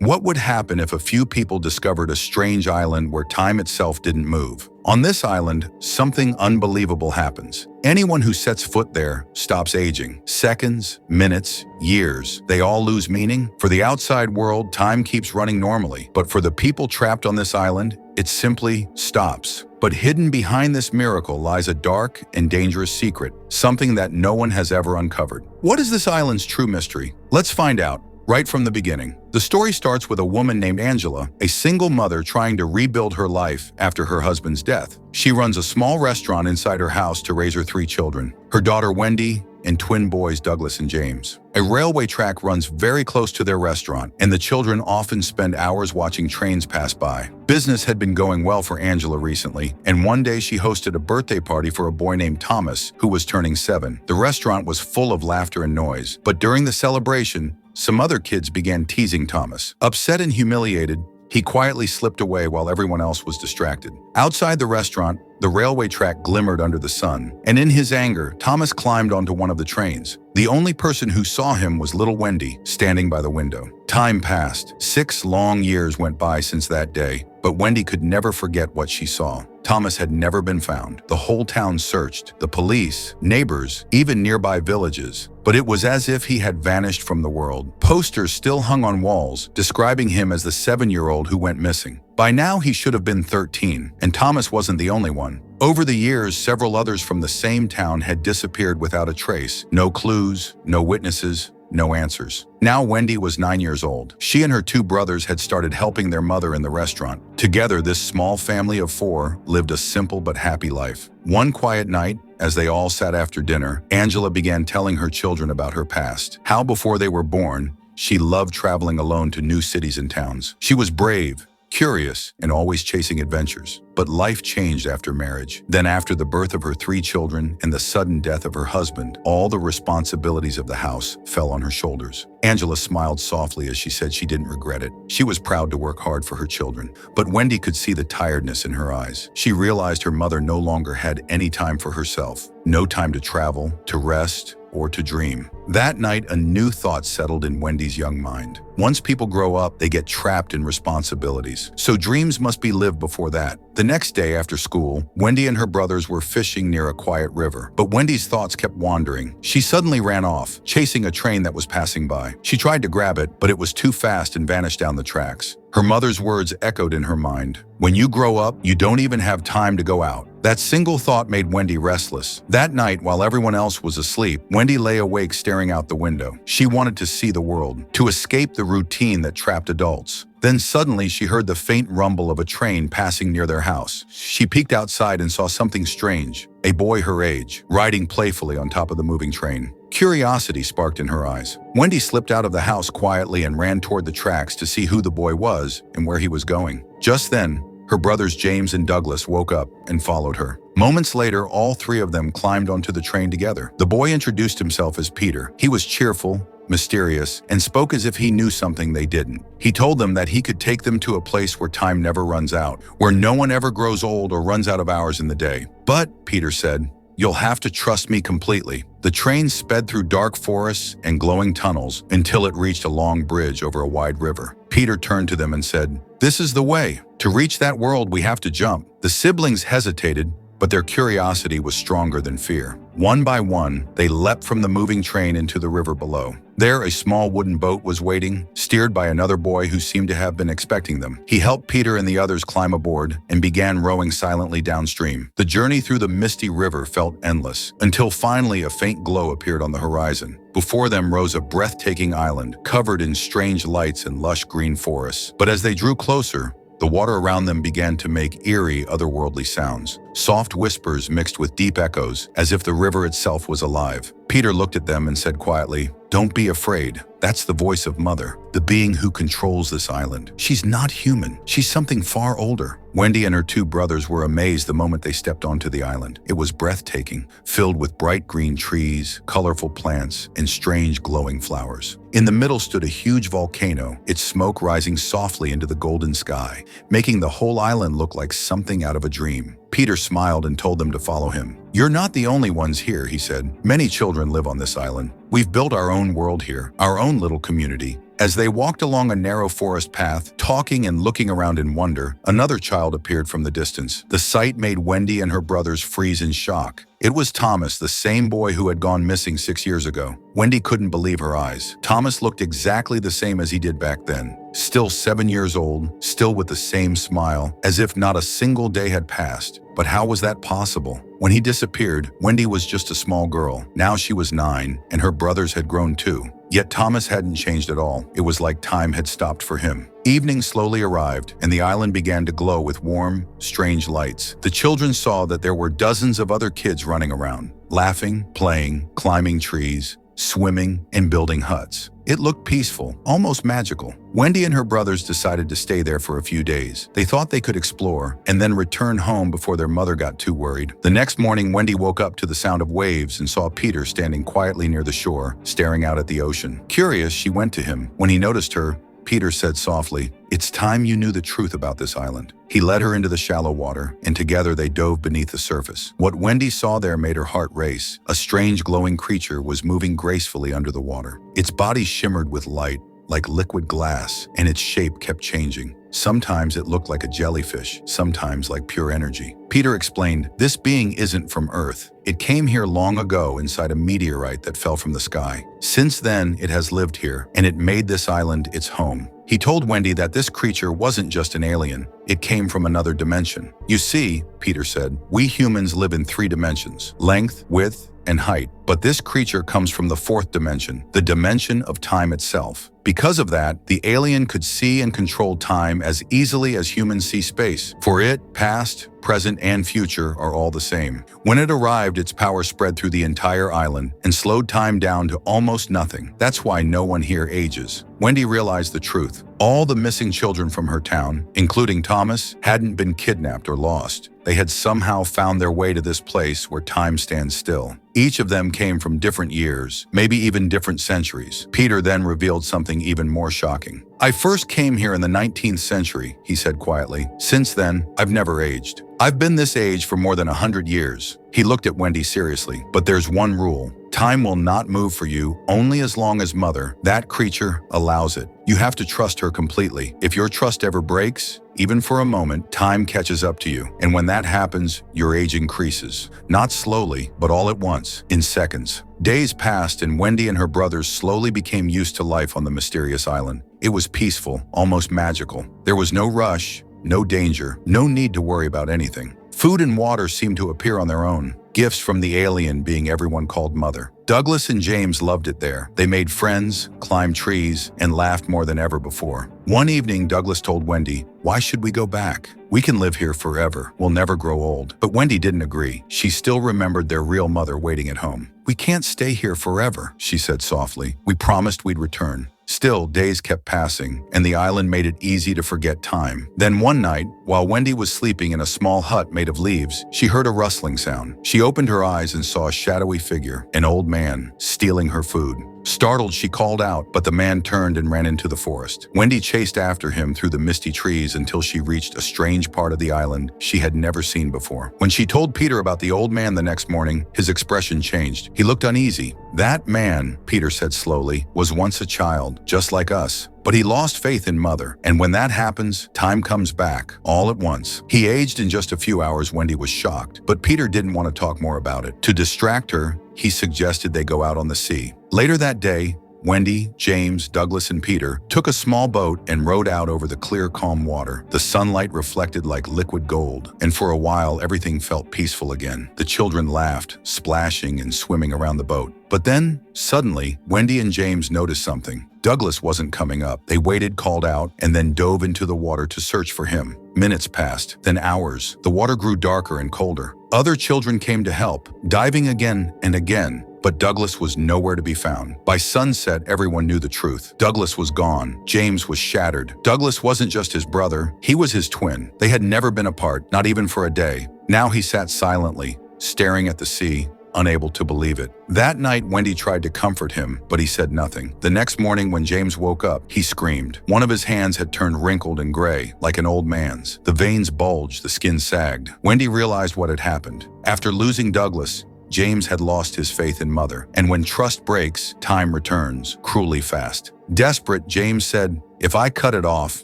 What would happen if a few people discovered a strange island where time itself didn't move? On this island, something unbelievable happens. Anyone who sets foot there stops aging. Seconds, minutes, years, they all lose meaning. For the outside world, time keeps running normally. But for the people trapped on this island, it simply stops. But hidden behind this miracle lies a dark and dangerous secret, something that no one has ever uncovered. What is this island's true mystery? Let's find out. Right from the beginning. The story starts with a woman named Angela, a single mother trying to rebuild her life after her husband's death. She runs a small restaurant inside her house to raise her 3 children, her daughter Wendy and twin boys Douglas and James. A railway track runs very close to their restaurant, and the children often spend hours watching trains pass by. Business had been going well for Angela recently, and one day she hosted a birthday party for a boy named Thomas, who was turning 7. The restaurant was full of laughter and noise, but during the celebration, some other kids began teasing Thomas. Upset and humiliated, he quietly slipped away while everyone else was distracted. Outside the restaurant, the railway track glimmered under the sun, and in his anger, Thomas climbed onto one of the trains. The only person who saw him was little Wendy, standing by the window. Time passed. 6 long years went by since that day, but Wendy could never forget what she saw. Thomas had never been found. The whole town searched, the police, neighbors, even nearby villages. But it was as if he had vanished from the world. Posters still hung on walls, describing him as the 7-year-old who went missing. By now, he should have been 13, and Thomas wasn't the only one. Over the years, several others from the same town had disappeared without a trace. No clues, no witnesses, no answers. Now Wendy was 9 years old. She and her 2 brothers had started helping their mother in the restaurant. Together, this small family of 4 lived a simple but happy life. One quiet night, as they all sat after dinner, Angela began telling her children about her past. How before they were born, she loved traveling alone to new cities and towns. She was brave, curious, and always chasing adventures. But life changed after marriage. Then after the birth of her 3 children and the sudden death of her husband, all the responsibilities of the house fell on her shoulders. Angela smiled softly as she said she didn't regret it. She was proud to work hard for her children. But Wendy could see the tiredness in her eyes. She realized her mother no longer had any time for herself. No time to travel, to rest, or to dream. That night, a new thought settled in Wendy's young mind. Once people grow up, they get trapped in responsibilities. So dreams must be lived before that. The next day after school, Wendy and her brothers were fishing near a quiet river. But Wendy's thoughts kept wandering. She suddenly ran off, chasing a train that was passing by. She tried to grab it, but it was too fast and vanished down the tracks. Her mother's words echoed in her mind. When you grow up, you don't even have time to go out. That single thought made Wendy restless. That night, while everyone else was asleep, Wendy lay awake staring out the window. She wanted to see the world, to escape the routine that trapped adults. Then suddenly she heard the faint rumble of a train passing near their house. She peeked outside and saw something strange, a boy her age, riding playfully on top of the moving train. Curiosity sparked in her eyes. Wendy slipped out of the house quietly and ran toward the tracks to see who the boy was and where he was going. Just then, her brothers James and Douglas woke up and followed her. Moments later, all 3 of them climbed onto the train together. The boy introduced himself as Peter. He was cheerful, mysterious, and spoke as if he knew something they didn't. He told them that he could take them to a place where time never runs out, where no one ever grows old or runs out of hours in the day. But, Peter said, you'll have to trust me completely. The train sped through dark forests and glowing tunnels until it reached a long bridge over a wide river. Peter turned to them and said, "This is the way. To reach that world, we have to jump." The siblings hesitated, but their curiosity was stronger than fear. One by one, they leapt from the moving train into the river below. There, a small wooden boat was waiting, steered by another boy who seemed to have been expecting them. He helped Peter and the others climb aboard and began rowing silently downstream. The journey through the misty river felt endless, until finally a faint glow appeared on the horizon. Before them rose a breathtaking island, covered in strange lights and lush green forests. But as they drew closer, the water around them began to make eerie, otherworldly sounds. Soft whispers mixed with deep echoes, as if the river itself was alive. Peter looked at them and said quietly, "Don't be afraid. That's the voice of Mother, the being who controls this island. She's not human. She's something far older." Wendy and her 2 brothers were amazed the moment they stepped onto the island. It was breathtaking, filled with bright green trees, colorful plants, and strange glowing flowers. In the middle stood a huge volcano, its smoke rising softly into the golden sky, making the whole island look like something out of a dream. Peter smiled and told them to follow him. "You're not the only ones here," he said. "Many children live on this island. We've built our own world here, our own own little community. As they walked along a narrow forest path, talking and looking around in wonder, another child appeared from the distance. The sight made Wendy and her brothers freeze in shock. It was Thomas, the same boy who had gone missing 6 years ago. Wendy couldn't believe her eyes. Thomas looked exactly the same as he did back then. Still 7 years old, still with the same smile, as if not a single day had passed. But how was that possible? When he disappeared, Wendy was just a small girl. Now she was 9, and her brothers had grown too. Yet Thomas hadn't changed at all. It was like time had stopped for him. Evening slowly arrived, and the island began to glow with warm, strange lights. The children saw that there were dozens of other kids running around, laughing, playing, climbing trees, swimming, and building huts. It looked peaceful, almost magical. Wendy and her brothers decided to stay there for a few days. They thought they could explore and then return home before their mother got too worried. The next morning, Wendy woke up to the sound of waves and saw Peter standing quietly near the shore, staring out at the ocean. Curious, she went to him. When he noticed her, Peter said softly, "It's time you knew the truth about this island." He led her into the shallow water, and together they dove beneath the surface. What Wendy saw there made her heart race. A strange glowing creature was moving gracefully under the water. Its body shimmered with light, like liquid glass, and its shape kept changing. Sometimes it looked like a jellyfish, sometimes like pure energy. Peter explained, "This being isn't from Earth. It came here long ago inside a meteorite that fell from the sky. Since then, it has lived here, and it made this island its home." He told Wendy that this creature wasn't just an alien. It came from another dimension. "You see," Peter said, "we humans live in 3 dimensions: length, width, and height. But this creature comes from the 4th dimension, the dimension of time itself. Because of that, the alien could see and control time as easily as humans see space. For it, past, present, and future are all the same. When it arrived, its power spread through the entire island and slowed time down to almost nothing. That's why no one here ages." Wendy realized the truth. All the missing children from her town, including Thomas, hadn't been kidnapped or lost. They had somehow found their way to this place where time stands still. Each of them came from different years, maybe even different centuries. Peter then revealed something even more shocking. "I first came here in the 19th century, he said quietly. "Since then, I've never aged. I've been this age for more than 100 years. He looked at Wendy seriously. "But there's one rule. Time will not move for you only as long as Mother, that creature, allows it. You have to trust her completely. If your trust ever breaks, even for a moment, time catches up to you. And when that happens, your age increases. Not slowly, but all at once, in seconds." Days passed, and Wendy and her brothers slowly became used to life on the mysterious island. It was peaceful, almost magical. There was no rush, no danger, no need to worry about anything. Food and water seemed to appear on their own, gifts from the alien being everyone called Mother. Douglas and James loved it there. They made friends, climbed trees, and laughed more than ever before. One evening, Douglas told Wendy, "Why should we go back? We can live here forever. We'll never grow old." But Wendy didn't agree. She still remembered their real mother waiting at home. "We can't stay here forever," she said softly. "We promised we'd return." Still, days kept passing, and the island made it easy to forget time. Then one night, while Wendy was sleeping in a small hut made of leaves, she heard a rustling sound. She opened her eyes and saw a shadowy figure, an old man, stealing her food. Startled, she called out, but the man turned and ran into the forest. Wendy chased after him through the misty trees until she reached a strange part of the island she had never seen before. When she told Peter about the old man the next morning, his expression changed. He looked uneasy. "That man," Peter said slowly, "was once a child, just like us. But he lost faith in Mother, and when that happens, time comes back, all at once." He aged in just a few hours. Wendy was shocked, but Peter didn't want to talk more about it. To distract her, he suggested they go out on the sea. Later that day, Wendy, James, Douglas, and Peter took a small boat and rowed out over the clear, calm water. The sunlight reflected like liquid gold, and for a while, everything felt peaceful again. The children laughed, splashing and swimming around the boat. But then, suddenly, Wendy and James noticed something. Douglas wasn't coming up. They waited, called out, and then dove into the water to search for him. Minutes passed, then hours. The water grew darker and colder. Other children came to help, diving again and again. But Douglas was nowhere to be found. By sunset, everyone knew the truth. Douglas was gone. James was shattered. Douglas wasn't just his brother, he was his twin. They had never been apart, not even for a day. Now he sat silently, staring at the sea, unable to believe it. That night, Wendy tried to comfort him, but he said nothing. The next morning, when James woke up, he screamed. One of his hands had turned wrinkled and gray, like an old man's. The veins bulged, the skin sagged. Wendy realized what had happened. After losing Douglas, James had lost his faith in Mother. And when trust breaks, time returns, cruelly fast. Desperate, James said, "If I cut it off,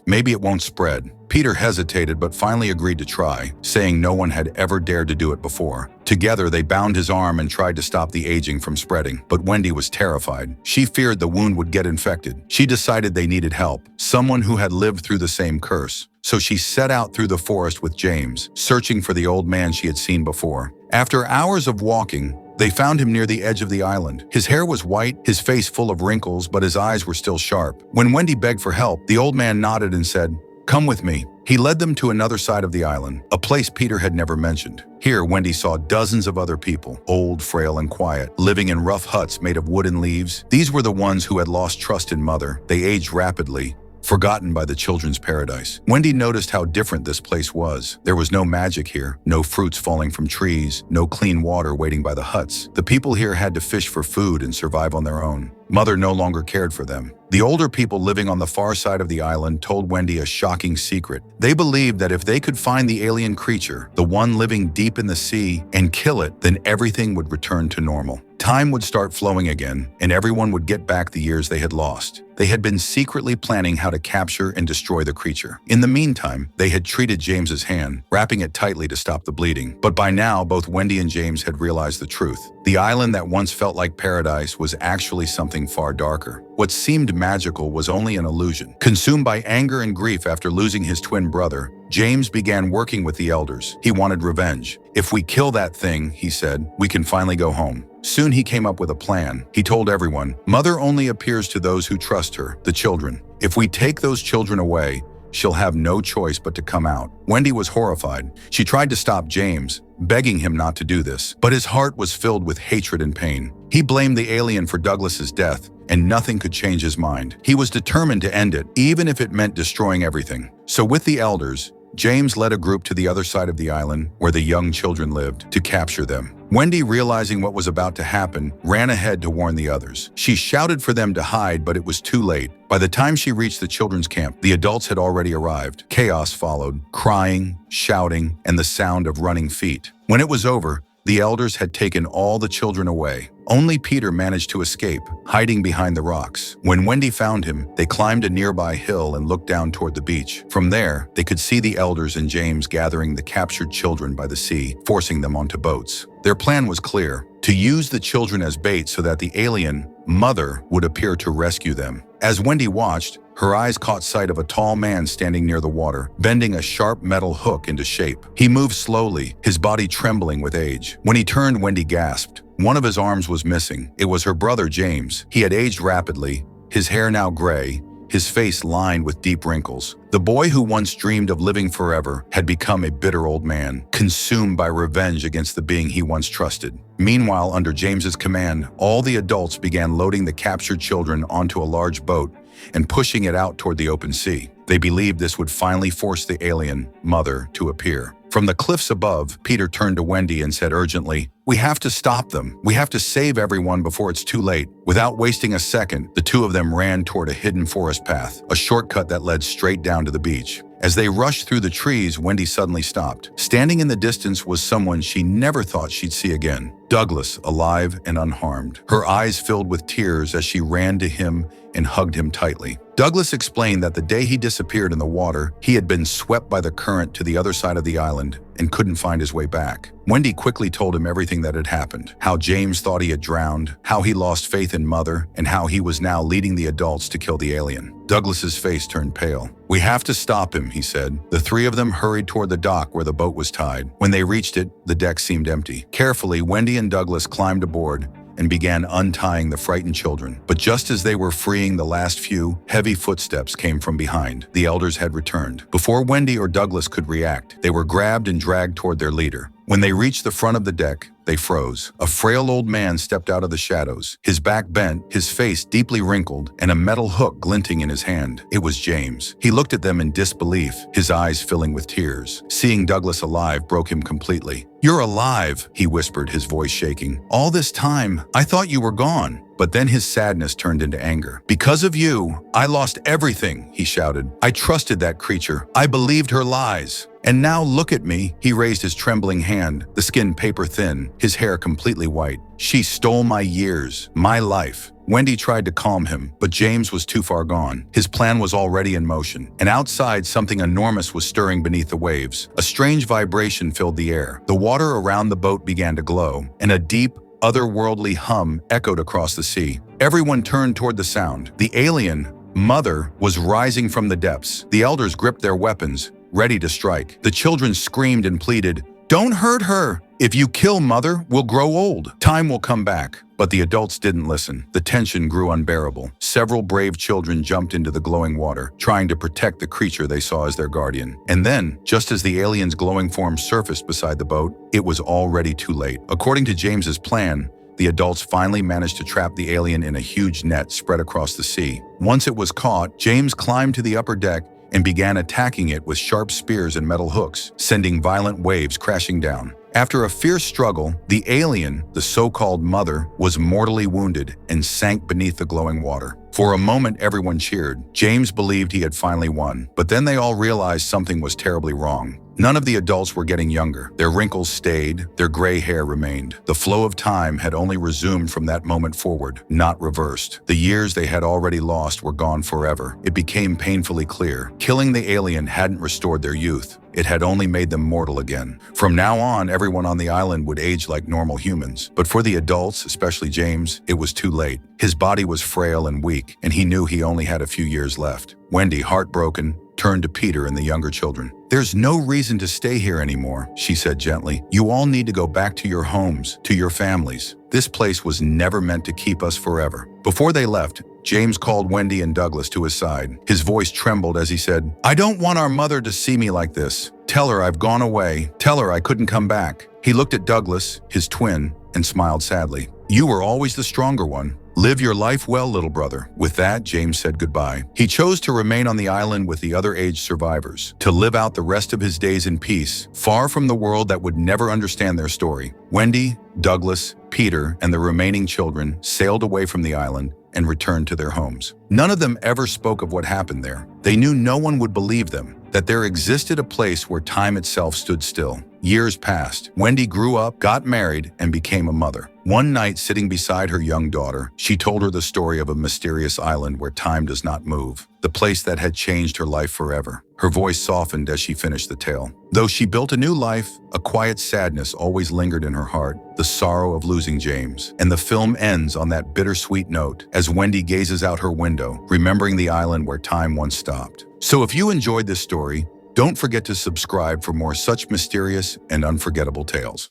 maybe it won't spread." Peter hesitated but finally agreed to try, saying no one had ever dared to do it before. Together, they bound his arm and tried to stop the aging from spreading. But Wendy was terrified. She feared the wound would get infected. She decided they needed help, someone who had lived through the same curse. So she set out through the forest with James, searching for the old man she had seen before. After hours of walking, they found him near the edge of the island. His hair was white, his face full of wrinkles, but his eyes were still sharp. When Wendy begged for help, the old man nodded and said, "Come with me." He led them to another side of the island, a place Peter had never mentioned. Here, Wendy saw dozens of other people, old, frail, and quiet, living in rough huts made of wood and leaves. These were the ones who had lost trust in Mother. They aged rapidly, forgotten by the children's paradise. Wendy noticed how different this place was. There was no magic here, no fruits falling from trees, no clean water waiting by the huts. The people here had to fish for food and survive on their own. Mother no longer cared for them. The older people living on the far side of the island told Wendy a shocking secret. They believed that if they could find the alien creature, the one living deep in the sea, and kill it, then everything would return to normal. Time would start flowing again, and everyone would get back the years they had lost. They had been secretly planning how to capture and destroy the creature. In the meantime, they had treated James's hand, wrapping it tightly to stop the bleeding. But by now, both Wendy and James had realized the truth. The island that once felt like paradise was actually something far darker. What seemed magical was only an illusion. Consumed by anger and grief after losing his twin brother, James began working with the elders. He wanted revenge. "If we kill that thing," he said, "we can finally go home." Soon he came up with a plan. He told everyone, "Mother only appears to those who trust her, the children. If we take those children away, she'll have no choice but to come out." Wendy was horrified. She tried to stop James, begging him not to do this, but his heart was filled with hatred and pain. He blamed the alien for Douglas's death, and nothing could change his mind. He was determined to end it, even if it meant destroying everything. So with the elders, James led a group to the other side of the island, where the young children lived, to capture them. Wendy, realizing what was about to happen, ran ahead to warn the others. She shouted for them to hide, but it was too late. By the time she reached the children's camp, the adults had already arrived. Chaos followed, crying, shouting, and the sound of running feet. When it was over, the elders had taken all the children away. Only Peter managed to escape, hiding behind the rocks. When Wendy found him, they climbed a nearby hill and looked down toward the beach. From there, they could see the elders and James gathering the captured children by the sea, forcing them onto boats. Their plan was clear: to use the children as bait so that the alien, Mother, would appear to rescue them. As Wendy watched, her eyes caught sight of a tall man standing near the water, bending a sharp metal hook into shape. He moved slowly, his body trembling with age. When he turned, Wendy gasped. One of his arms was missing. It was her brother, James. He had aged rapidly, his hair now gray, his face lined with deep wrinkles. The boy who once dreamed of living forever had become a bitter old man, consumed by revenge against the being he once trusted. Meanwhile, under James's command, all the adults began loading the captured children onto a large boat and pushing it out toward the open sea. They believed this would finally force the alien, Mother, to appear. From the cliffs above, Peter turned to Wendy and said urgently, "We have to stop them. We have to save everyone before it's too late." Without wasting a second, the two of them ran toward a hidden forest path, a shortcut that led straight down to the beach. As they rushed through the trees, Wendy suddenly stopped. Standing in the distance was someone she never thought she'd see again. Douglas, alive and unharmed. Her eyes filled with tears as she ran to him and hugged him tightly. Douglas explained that the day he disappeared in the water, he had been swept by the current to the other side of the island and couldn't find his way back. Wendy quickly told him everything that had happened, how James thought he had drowned, how he lost faith in Mother, and how he was now leading the adults to kill the alien. Douglas's face turned pale. "We have to stop him," he said. The three of them hurried toward the dock where the boat was tied. When they reached it, the deck seemed empty. Carefully, Wendy and Douglas climbed aboard and began untying the frightened children. But just as they were freeing the last few, heavy footsteps came from behind. The elders had returned. Before Wendy or Douglas could react, they were grabbed and dragged toward their leader. When they reached the front of the deck, they froze. A frail old man stepped out of the shadows, his back bent, his face deeply wrinkled, and a metal hook glinting in his hand. It was James. He looked at them in disbelief, his eyes filling with tears. Seeing Douglas alive broke him completely. "You're alive," he whispered, his voice shaking. "All this time, I thought you were gone." But then his sadness turned into anger. "Because of you, I lost everything," he shouted. "I trusted that creature. I believed her lies. And now look at me." He raised his trembling hand, the skin paper thin, his hair completely white. "She stole my years, my life." Wendy tried to calm him, but James was too far gone. His plan was already in motion, and outside something enormous was stirring beneath the waves. A strange vibration filled the air. The water around the boat began to glow, and a deep, otherworldly hum echoed across the sea. Everyone turned toward the sound. The alien, Mother, was rising from the depths. The elders gripped their weapons, ready to strike. The children screamed and pleaded, "Don't hurt her! If you kill Mother, we'll grow old. Time will come back." But the adults didn't listen. The tension grew unbearable. Several brave children jumped into the glowing water, trying to protect the creature they saw as their guardian. And then, just as the alien's glowing form surfaced beside the boat, it was already too late. According to James's plan, the adults finally managed to trap the alien in a huge net spread across the sea. Once it was caught, James climbed to the upper deck and began attacking it with sharp spears and metal hooks, sending violent waves crashing down. After a fierce struggle, the alien, the so-called Mother, was mortally wounded and sank beneath the glowing water. For a moment, everyone cheered. James believed he had finally won, but then they all realized something was terribly wrong. None of the adults were getting younger. Their wrinkles stayed, their gray hair remained. The flow of time had only resumed from that moment forward, not reversed. The years they had already lost were gone forever. It became painfully clear. Killing the alien hadn't restored their youth. It had only made them mortal again. From now on, everyone on the island would age like normal humans. But for the adults, especially James, it was too late. His body was frail and weak, and he knew he only had a few years left. Wendy, heartbroken, turned to Peter and the younger children. "There's no reason to stay here anymore," she said gently. "You all need to go back to your homes, to your families. This place was never meant to keep us forever." Before they left, James called Wendy and Douglas to his side. His voice trembled as he said, "I don't want our mother to see me like this. Tell her I've gone away. Tell her I couldn't come back." He looked at Douglas, his twin, and smiled sadly. "You were always the stronger one. Live your life well, little brother." With that, James said goodbye. He chose to remain on the island with the other aged survivors, to live out the rest of his days in peace, far from the world that would never understand their story. Wendy, Douglas, Peter, and the remaining children sailed away from the island and returned to their homes. None of them ever spoke of what happened there. They knew no one would believe them, that there existed a place where time itself stood still. Years passed. Wendy grew up, got married, and became a mother. One night, sitting beside her young daughter, she told her the story of a mysterious island where time does not move, the place that had changed her life forever. Her voice softened as she finished the tale. Though she built a new life, a quiet sadness always lingered in her heart, the sorrow of losing James. And the film ends on that bittersweet note as Wendy gazes out her window, remembering the island where time once stopped. So if you enjoyed this story, don't forget to subscribe for more such mysterious and unforgettable tales.